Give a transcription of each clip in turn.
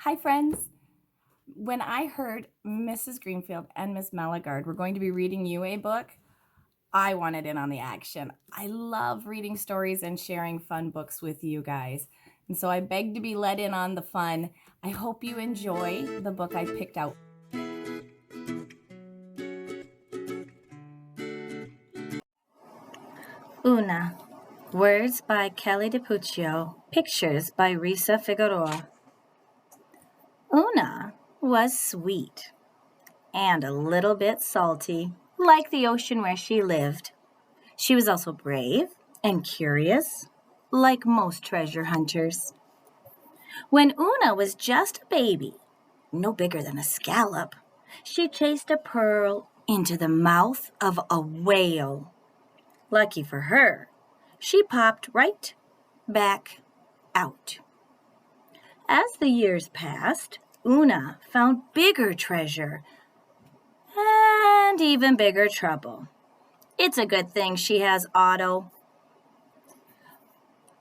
Hi, friends. When I heard Mrs. Greenfield and Miss Malagard were going to be reading you a book, I wanted in on the action. I love reading stories and sharing fun books with you guys. And so I beg to be let in on the fun. I hope you enjoy the book I picked out. Oona. Words by Kelly DiPucchio. Pictures by Raissa Figueroa. Oona was sweet and a little bit salty, like the ocean where she lived. She was also brave and curious, like most treasure hunters. When Oona was just a baby, no bigger than a scallop, she chased a pearl into the mouth of a whale. Lucky for her, she popped right back out. As the years passed, Oona found bigger treasure and even bigger trouble. It's a good thing she has Otto.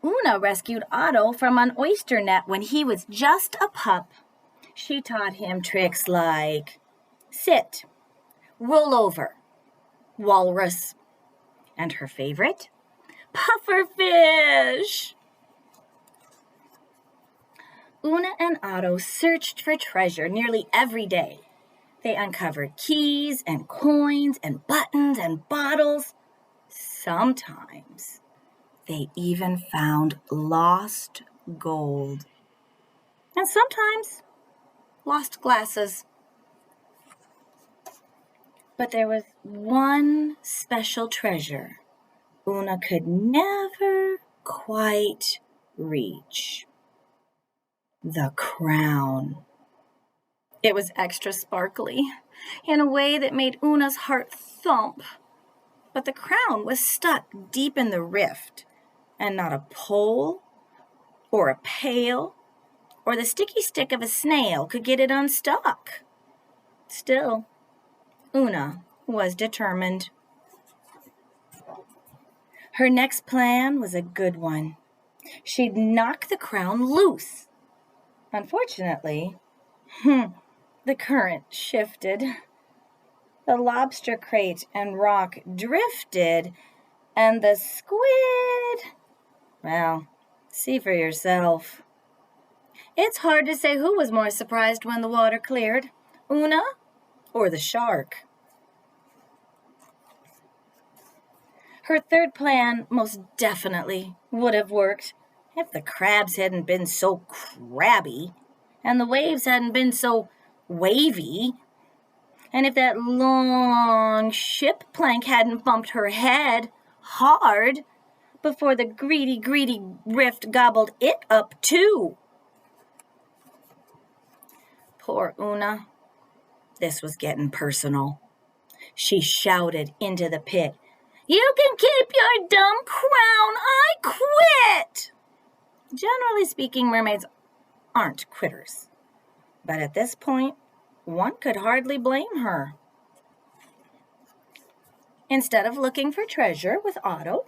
Oona rescued Otto from an oyster net when he was just a pup. She taught him tricks like sit, roll over, walrus, and her favorite, pufferfish. Oona and Otto searched for treasure nearly every day. They uncovered keys and coins and buttons and bottles. Sometimes they even found lost gold. And sometimes lost glasses. But there was one special treasure Oona could never quite reach. The crown. It was extra sparkly in a way that made Oona's heart thump. But the crown was stuck deep in the rift, and not a pole or a pail or the sticky stick of a snail could get it unstuck. Still, Oona was determined. Her next plan was a good one. She'd knock the crown loose. Unfortunately, the current shifted. The lobster crate and rock drifted, and the squid, well, see for yourself. It's hard to say who was more surprised when the water cleared, Oona or the shark. Her third plan most definitely would have worked if the crabs hadn't been so crabby and the waves hadn't been so wavy, and if that long ship plank hadn't bumped her head hard before the greedy rift gobbled it up too. Poor Oona. This was getting personal. She shouted into the pit, "You can keep your dumb crown! I quit!" Generally speaking, mermaids aren't quitters. But at this point, one could hardly blame her. Instead of looking for treasure with Otto,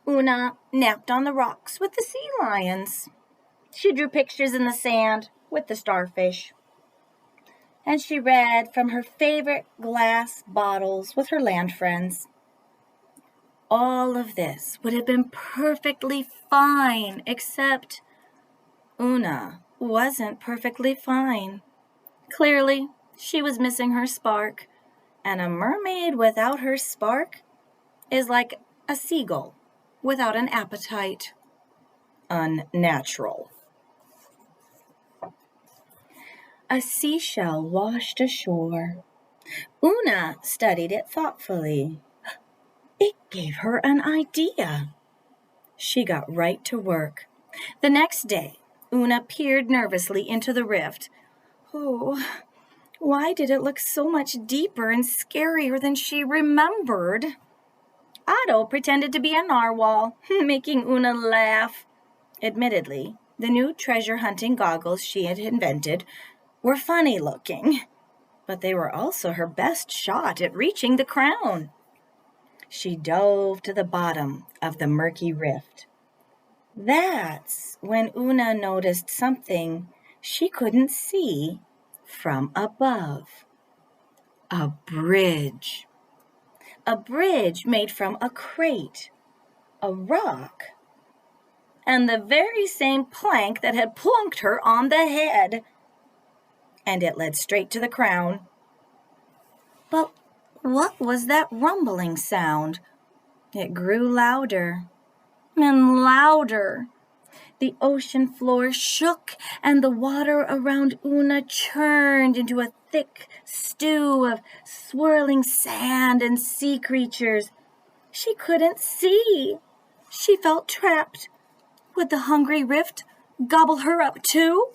Oona napped on the rocks with the sea lions. She drew pictures in the sand with the starfish. And she read from her favorite glass bottles with her land friends. All of this would have been perfectly fine, except Oona wasn't perfectly fine. Clearly, she was missing her spark, and a mermaid without her spark is like a seagull without an appetite. Unnatural. A seashell washed ashore. Oona studied it thoughtfully. It gave her an idea. She got right to work. The next day, Oona peered nervously into the rift. Oh, why did it look so much deeper and scarier than she remembered? Otto pretended to be a narwhal, making Oona laugh. Admittedly, the new treasure hunting goggles she had invented were funny looking, but they were also her best shot at reaching the crown. She dove to the bottom of the murky rift. That's when Oona noticed something she couldn't see from above. A bridge. A bridge made from a crate, a rock, and the very same plank that had plunked her on the head. And it led straight to the crown. But what was that rumbling sound? It grew louder and louder. The ocean floor shook, and the water around Oona churned into a thick stew of swirling sand and sea creatures. She couldn't see. She felt trapped. Would the hungry rift gobble her up too?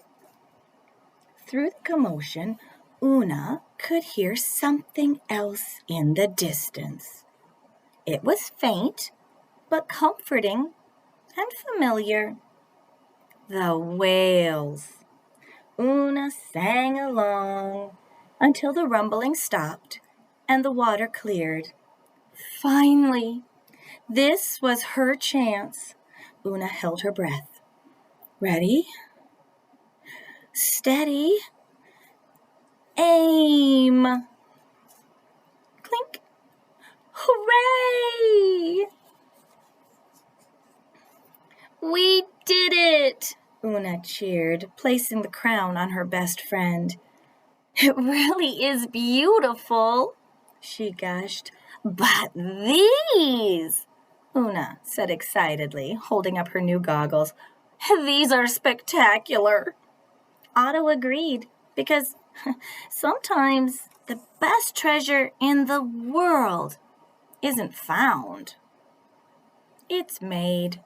Through the commotion, Oona could hear something else in the distance. It was faint, but comforting and familiar. The whales. Oona sang along until the rumbling stopped and the water cleared. Finally, this was her chance. Oona held her breath. Ready? Steady. Aim. Clink. Hooray! We did it! Oona cheered, placing the crown on her best friend. It really is beautiful, she gushed. But these, Oona said excitedly, holding up her new goggles. These are spectacular. Otto agreed, because sometimes the best treasure in the world isn't found. It's made.